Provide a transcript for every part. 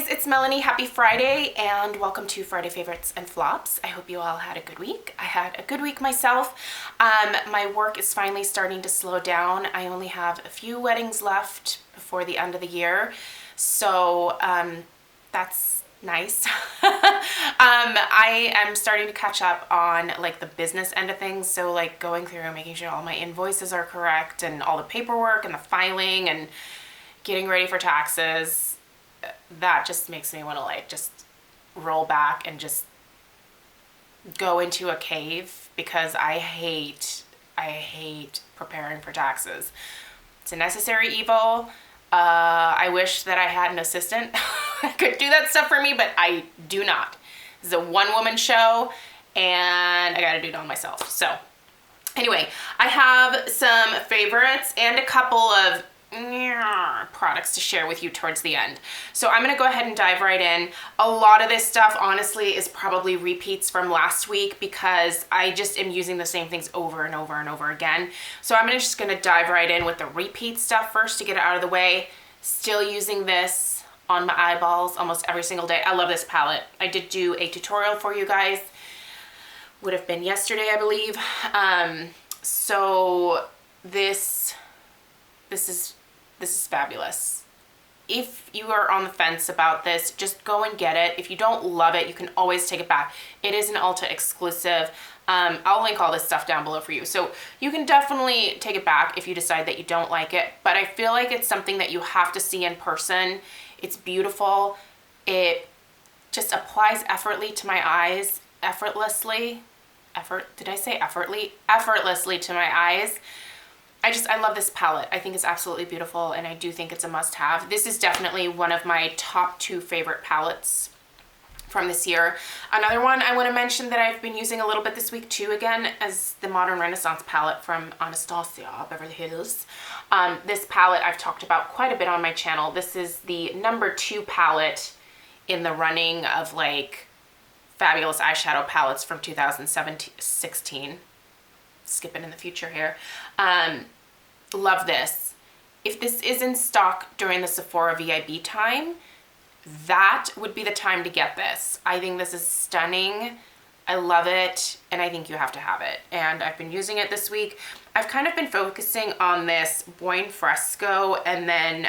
guys, it's Melanie. Happy Friday and welcome to Friday Favorites and Flops. I hope you all had a good week. I had a good week myself. My work is finally starting to slow down. I only have a few weddings left before the end of the year, so that's nice. I am starting to catch up on like the business end of things, so like going through and making sure all my invoices are correct and all the paperwork and the filing and getting ready for taxes. That just makes me want to like just roll back and just go into a cave because I hate preparing for taxes. It's a necessary evil. I wish that I had an assistant that could do that stuff for me, but I do not. This is a one-woman show and I gotta do it all myself. So anyway, I have some favorites and a couple of products to share with you towards the end. So I'm gonna go ahead and dive right in. A lot of this stuff honestly is probably repeats from last week because I just am using the same things over and over and over again. So I'm just gonna dive right in with the repeat stuff first to get it out of the way. Still using this on my eyeballs almost every single day. I love this palette. I did do a tutorial for you guys. Would have been yesterday, I believe. So this is fabulous. If you are on the fence about this, just go and get it. If you don't love it, you can always take it back. It is an Ulta exclusive. I'll link all this stuff down below for you. So you can definitely take it back if you decide that you don't like it, but I feel like it's something that you have to see in person. It's beautiful. It just applies effortlessly to my eyes. Effortlessly to my eyes. I love this palette. I think it's absolutely beautiful and I do think it's a must-have. This is definitely one of my top 2 favorite palettes from this year. Another one I want to mention that I've been using a little bit this week too again is the Modern Renaissance palette from Anastasia, Beverly Hills. This palette I've talked about quite a bit on my channel. This is the number 2 palette in the running of like fabulous eyeshadow palettes from 2016. Skipping in the future here. Love this. If this is in stock during the Sephora VIB time, that would be the time to get this. I think this is stunning. I love it and I think you have to have it. And I've been using it this week. I've kind of been focusing on this Buon Fresco and then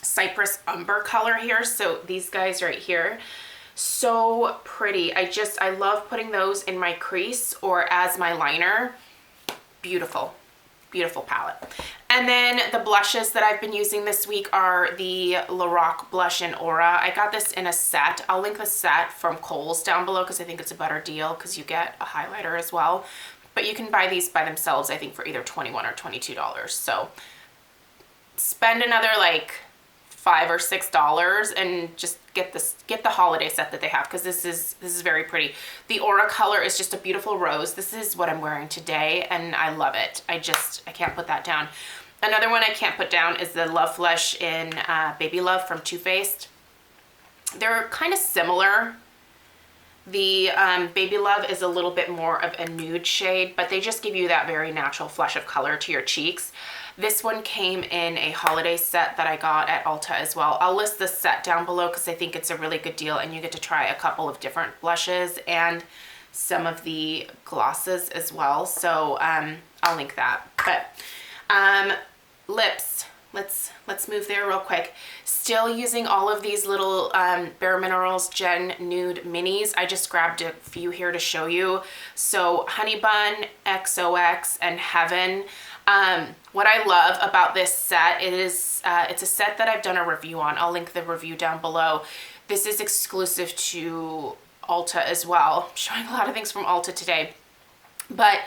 Cypress Umber color here. So these guys right here. So pretty. I love putting those in my crease or as my liner. Beautiful, beautiful palette. And then the blushes that I've been using this week are the Lorac Blush in Aura. I got this in a set. I'll link the set from Kohl's down below because I think it's a better deal because you get a highlighter as well. But you can buy these by themselves, I think, for either $21 or $22. So spend another like $5 or $6 and just get the holiday set that they have because this is very pretty. The Aura color is just a beautiful rose. This is what I'm wearing today and I love it. I can't put that down. Another one I can't put down is the Love Flush in Baby Love from Too Faced. They're kind of similar. The Baby Love is a little bit more of a nude shade, but they just give you that very natural flush of color to your cheeks. This one came in a holiday set that I got at Ulta as well. I'll list the set down below because I think it's a really good deal and you get to try a couple of different blushes and some of the glosses as well. So I'll link that. But lips, let's move there real quick. Still using all of these little Bare Minerals Gen Nude Minis. I just grabbed a few here to show you. So Honey Bun, XOX, and Heaven. What I love about this set is it's a set that I've done a review on. I'll link the review down below. This is exclusive to Ulta as well. I'm showing a lot of things from Ulta today. But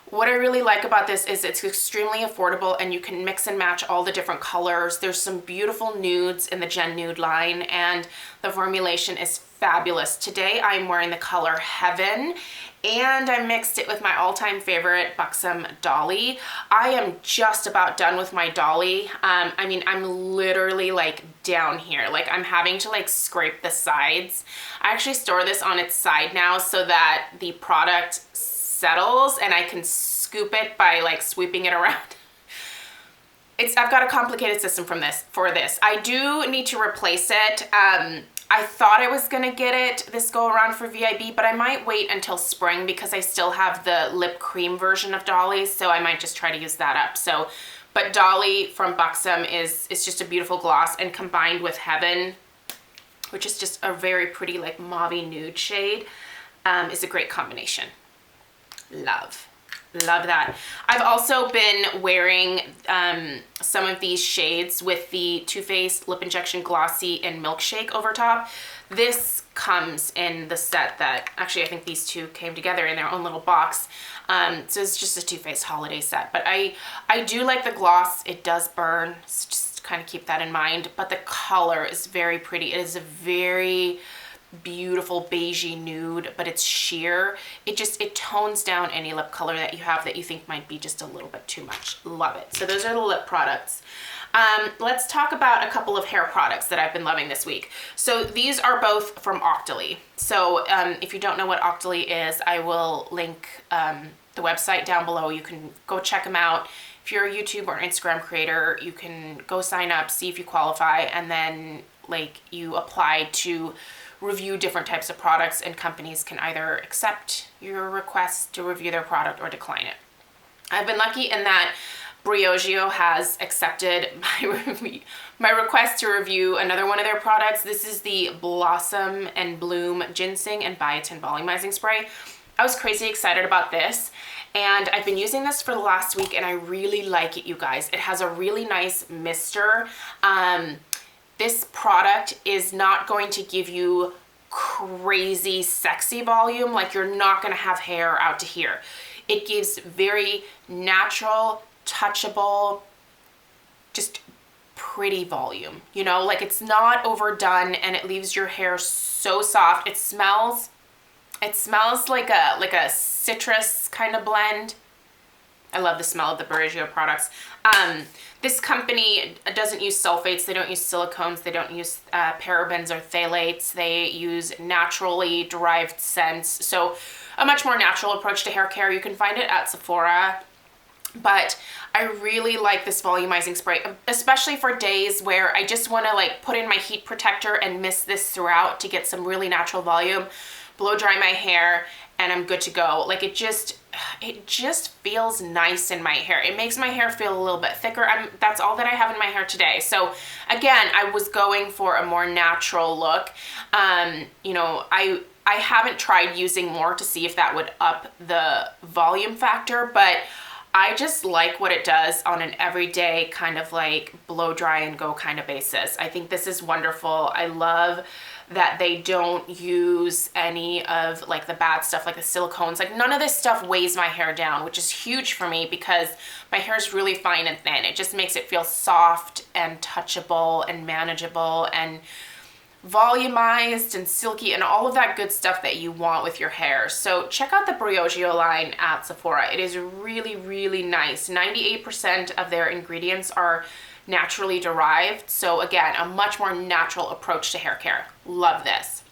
what I really like about this is it's extremely affordable and you can mix and match all the different colors. There's some beautiful nudes in the Gen Nude line and the formulation is fabulous. Today I'm wearing the color Heaven and I mixed it with my all-time favorite Buxom Dolly. I am just about done with my Dolly. I mean, I'm literally like down here. Like I'm having to like scrape the sides. I actually store this on its side now so that the product settles and I can scoop it by like sweeping it around. I've got a complicated system for this. I do need to replace it. I thought I was gonna get it this go around for VIB, but I might wait until spring because I still have the lip cream version of Dolly's, so I might just try to use that up. So, but Dolly from Buxom is just a beautiful gloss, and combined with Heaven, which is just a very pretty like mauve nude shade, is a great combination. Love that. I've also been wearing some of these shades with the Too Faced Lip Injection Glossy and Milkshake over top. This comes in the set that, actually I think these two came together in their own little box. So it's just a Too Faced holiday set. But I do like the gloss. It does burn, so just kind of keep that in mind. But the color is very pretty. It is a very beautiful beigey nude, but it's sheer. It tones down any lip color that you have that you think might be just a little bit too much. Love it. So those are the lip products. Let's talk about a couple of hair products that I've been loving this week. So these are both from Octoly. So if you don't know what Octoly is, I will link the website down below. You can go check them out. If you're a YouTube or Instagram creator, you can go sign up, see if you qualify, and then like you apply to review different types of products, and companies can either accept your request to review their product or decline it. I've been lucky in that Briogeo has accepted my request to review another one of their products. This is the Blossom and Bloom Ginseng and Biotin Volumizing Spray. I was crazy excited about this, and I've been using this for the last week, and I really like it, you guys. It has a really nice mister. This product is not going to give you crazy sexy volume, like you're not gonna have hair out to here. It gives very natural, touchable, just pretty volume, you know, like it's not overdone, and it leaves your hair so soft. It smells like a citrus kind of blend. I love the smell of the Briogeo products. This company doesn't use sulfates, they don't use silicones, they don't use parabens or phthalates. They use naturally derived scents. So a much more natural approach to hair care. You can find it at Sephora. But I really like this volumizing spray, especially for days where I just want to like put in my heat protector and mist this throughout to get some really natural volume, blow dry my hair, and I'm good to go. Like it just feels nice in my hair. It makes my hair feel a little bit thicker. That's all that I have in my hair today. So again, I was going for a more natural look. You know, I haven't tried using more to see if that would up the volume factor, but I just like what it does on an everyday kind of like blow dry and go kind of basis. I think this is wonderful. I love that they don't use any of like the bad stuff like the silicones. Like none of this stuff weighs my hair down, which is huge for me because my hair is really fine and thin. It just makes it feel soft and touchable and manageable and volumized and silky and all of that good stuff that you want with your hair. So check out the Briogeo line at Sephora. It is really, really nice. 98% of their ingredients are naturally derived. So again, a much more natural approach to hair care. Love this.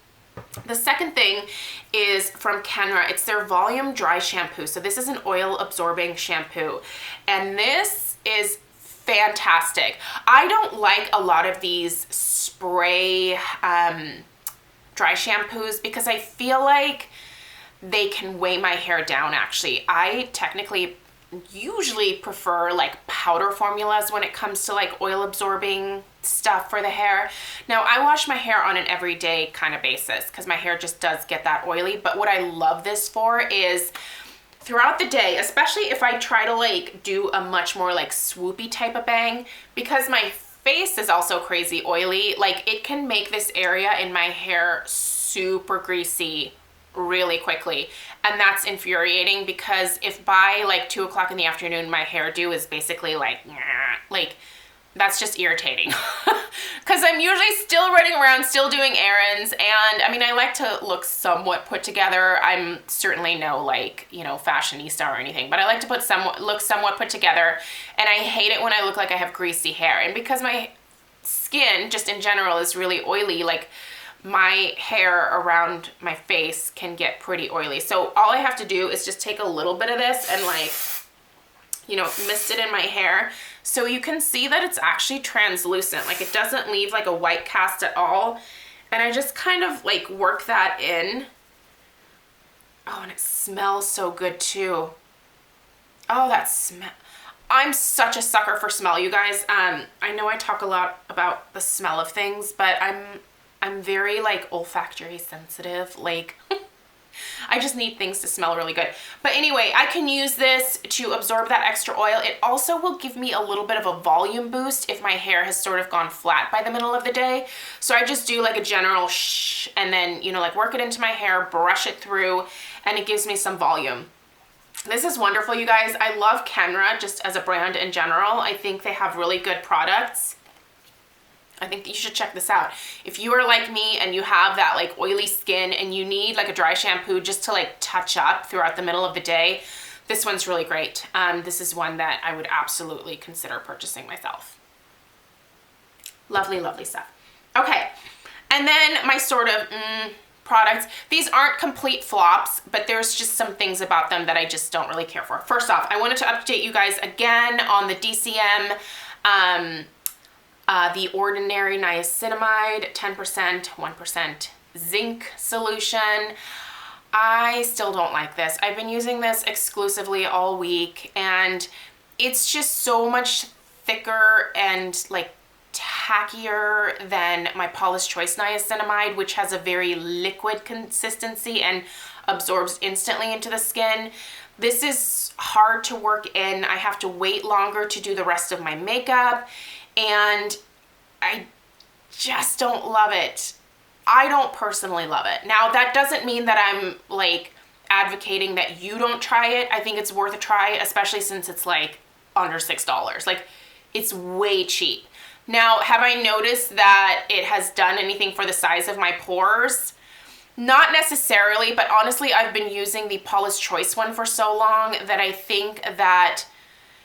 The second thing is from Kenra. It's their Volume Dry Shampoo. So this is an oil absorbing shampoo, and this is fantastic. I don't like a lot of these spray dry shampoos because I feel like they can weigh my hair down. Actually, I technically usually prefer like powder formulas when it comes to like oil absorbing stuff for the hair. Now I wash my hair on an everyday kind of basis because my hair just does get that oily, but what I love this for is throughout the day, especially if I try to like do a much more like swoopy type of bang, because my face is also crazy oily, like it can make this area in my hair super greasy really quickly, and that's infuriating because if by like 2 o'clock in the afternoon my hairdo is basically like that's just irritating because I'm usually still running around, still doing errands, and I mean I like to look somewhat put together. I'm certainly no like, you know, fashionista or anything, but I like to look somewhat put together, and I hate it when I look like I have greasy hair. And because my skin just in general is really oily, like my hair around my face can get pretty oily. So all I have to do is just take a little bit of this and like you know, mist it in my hair. So you can see that it's actually translucent. Like it doesn't leave like a white cast at all. And I just kind of like work that in. Oh, and it smells so good too. Oh, that smell. I'm such a sucker for smell, you guys. I know I talk a lot about the smell of things, but I'm very like olfactory sensitive. Like I just need things to smell really good. But anyway, I can use this to absorb that extra oil. It also will give me a little bit of a volume boost if my hair has sort of gone flat by the middle of the day. So I just do like a general shh and then, you know, like work it into my hair, brush it through, and it gives me some volume. This is wonderful, you guys. I love Kenra just as a brand in general. I think they have really good products. I think you should check this out. If you are like me and you have that like oily skin and you need like a dry shampoo just to like touch up throughout the middle of the day, this one's really great. This is one that I would absolutely consider purchasing myself. Lovely, lovely stuff. Okay, and then my sort of products. These aren't complete flops, but there's just some things about them that I just don't really care for. First off, I wanted to update you guys again on the DCM the Ordinary Niacinamide, 10%, 1% zinc solution. I still don't like this. I've been using this exclusively all week, and it's just so much thicker and like tackier than my Paula's Choice Niacinamide, which has a very liquid consistency and absorbs instantly into the skin. This is hard to work in. I have to wait longer to do the rest of my makeup, and I just don't love it. I don't personally love it. Now, that doesn't mean that I'm like advocating that you don't try it. I think it's worth a try, especially since it's like under $6. Like, it's way cheap. Now, have I noticed that it has done anything for the size of my pores? Not necessarily, but honestly, I've been using the Paula's Choice one for so long that I think that,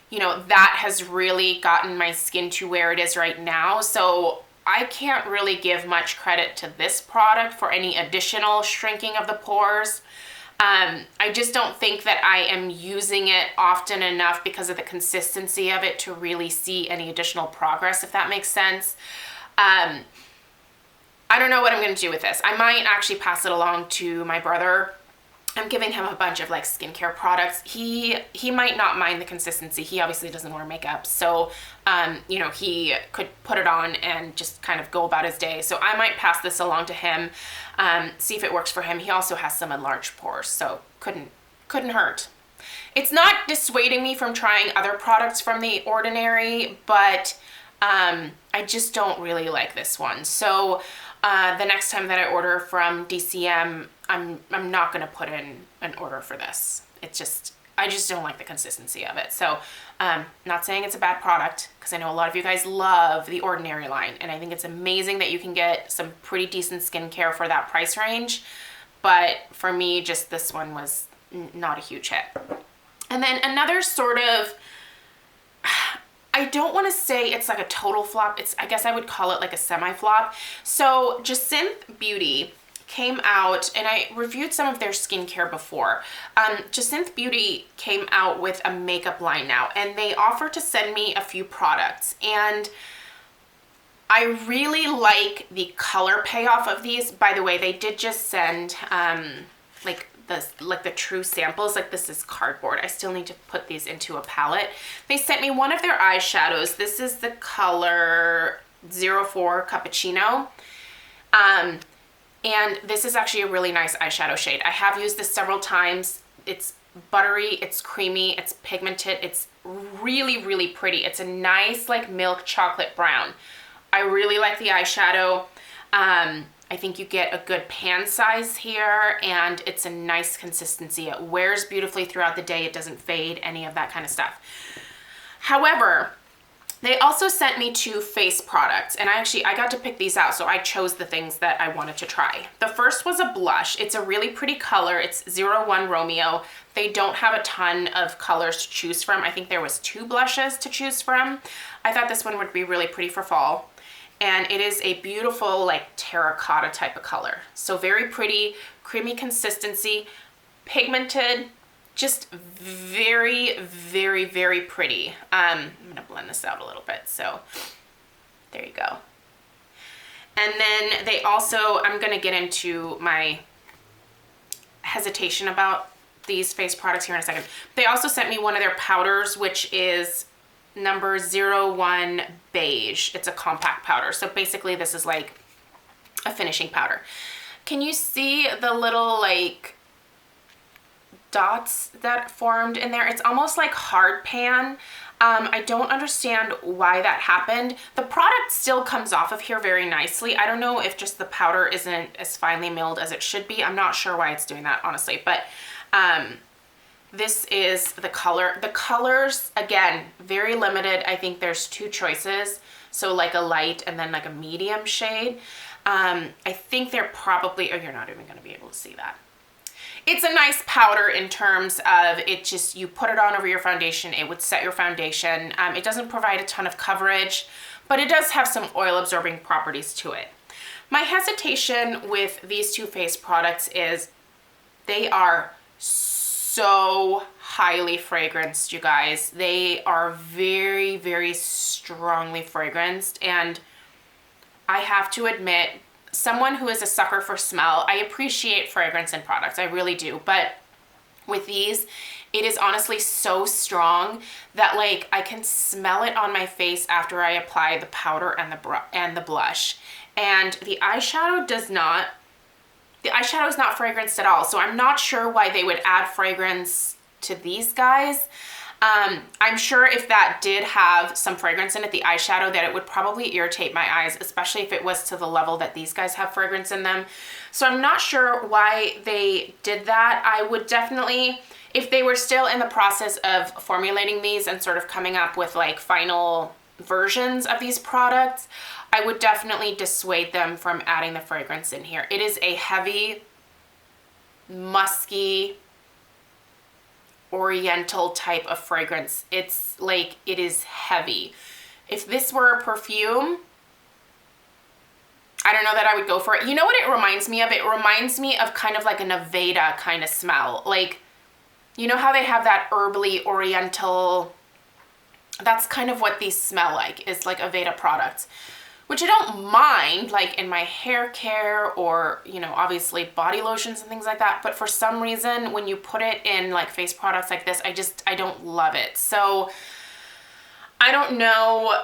you know, that has really gotten my skin to where it is right now. So I can't really give much credit to this product for any additional shrinking of the pores. I just don't think that I am using it often enough because of the consistency of it to really see any additional progress, if that makes sense. I don't know what I'm going to do with this. I might actually pass it along to my brother. I'm giving him a bunch of like skincare products. He might not mind the consistency. He obviously doesn't wear makeup. So, you know, he could put it on and just kind of go about his day. So I might pass this along to him, see if it works for him. He also has some enlarged pores, so couldn't hurt. It's not dissuading me from trying other products from The Ordinary, but I just don't really like this one. So the next time that I order from DCM, I'm not going to put in an order for this. I just don't like the consistency of it. So not saying it's a bad product, because I know a lot of you guys love the Ordinary line, and I think it's amazing that you can get some pretty decent skincare for that price range. But for me, just this one was not a huge hit. And then another sort of, I don't want to say it's like a total flop. I guess I would call it like a semi-flop. So Jacinthe Beauty came out, and I reviewed some of their skincare before. Jacinthe Beauty came out with a makeup line now, and they offered to send me a few products. And I really like the color payoff of these. By the way, they did just send like the true samples. Like, this is cardboard. I still need to put these into a palette. They sent me one of their eyeshadows. This is the color 04 Cappuccino. And this is actually a really nice eyeshadow shade. I have used this several times. It's buttery, it's creamy, it's pigmented, it's really, really pretty. It's a nice like milk chocolate brown. I really like the eyeshadow. I think you get a good pan size here, and it's a nice consistency. It wears beautifully throughout the day. It doesn't fade, any of that kind of stuff. However, they also sent me 2 face products, and I got to pick these out, so I chose the things that I wanted to try. The first was a blush. It's a really pretty color. It's 01 Romeo. They don't have a ton of colors to choose from. I think there was 2 blushes to choose from. I thought this one would be really pretty for fall. And it is a beautiful like terracotta type of color. So very pretty, creamy consistency, pigmented, Just very, very, very pretty. I'm gonna blend this out a little bit, so there you go. And then they also, I'm gonna get into my hesitation about these face products here in a second. They also sent me one of their powders, which is number 01 Beige. It's a compact powder. So basically this is like a finishing powder. Can you see the little like dots that formed in there? It's almost like hard pan. I don't understand why that happened. The product still comes off of here very nicely. I don't know if just the powder isn't as finely milled as it should be. I'm not sure why it's doing that, honestly, but this is the color. The colors, again, very limited. I think there's 2 choices. So like a light and then like a medium shade. I think they're probably, oh, you're not even gonna be able to see that. It's a nice powder in terms of it just, you put it on over your foundation, it would set your foundation. It doesn't provide a ton of coverage, but it does have some oil absorbing properties to it. My hesitation with these 2 face products is they are so highly fragranced, you guys. They are very, very strongly fragranced, and I have to admit, someone who is a sucker for smell, I appreciate fragrance in products, I really do, but with these, it is honestly so strong that like I can smell it on my face after I apply the powder and the blush. And the eyeshadow does not, the eyeshadow is not fragranced at all, so I'm not sure why they would add fragrance to these guys. I'm sure if that did have some fragrance in it, the eyeshadow, that it would probably irritate my eyes, especially if it was to the level that these guys have fragrance in them. So I'm not sure why they did that. I would definitely, if they were still in the process of formulating these and sort of coming up with like final versions of these products, I would definitely dissuade them from adding the fragrance in here. It is a heavy, musky, oriental type of fragrance. It's like, it is heavy. If this were a perfume, I don't know that I would go for it. You know what it reminds me of? It reminds me of kind of like an Aveda kind of smell. Like, you know how they have that herbally oriental, that's kind of what these smell like, is like Aveda products, which I don't mind like in my hair care or, you know, obviously body lotions and things like that. But for some reason, when you put it in like face products like this, I don't love it. So I don't know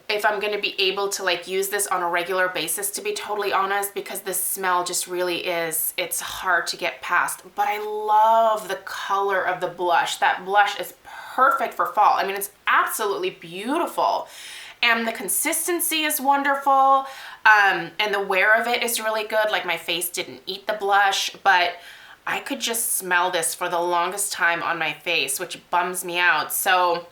if I'm going to be able to like use this on a regular basis, to be totally honest, because the smell just really is, it's hard to get past. But I love the color of the blush. That blush is perfect for fall. I mean, it's absolutely beautiful. And the consistency is wonderful. And the wear of it is really good. Like, my face didn't eat the blush, but I could just smell this for the longest time on my face, which bums me out. So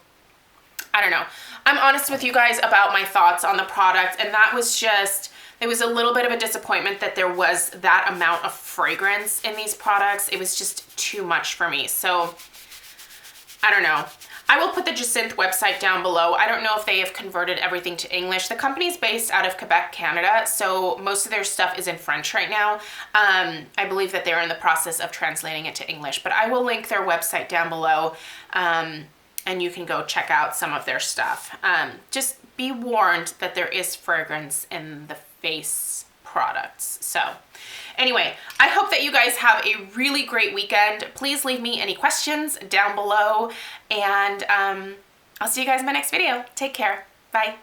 I don't know. I'm honest with you guys about my thoughts on the product, and that was just, it was a little bit of a disappointment that there was that amount of fragrance in these products. It was just too much for me. So I don't know. I will put the Jacinthe website down below. I don't know if they have converted everything to English. The company's based out of Quebec, Canada, so most of their stuff is in French right now. I believe that they're in the process of translating it to English, but I will link their website down below, and you can go check out some of their stuff. Just be warned that there is fragrance in the face products. So anyway, I hope that you guys have a really great weekend. Please leave me any questions down below, and I'll see you guys in my next video. Take care. Bye.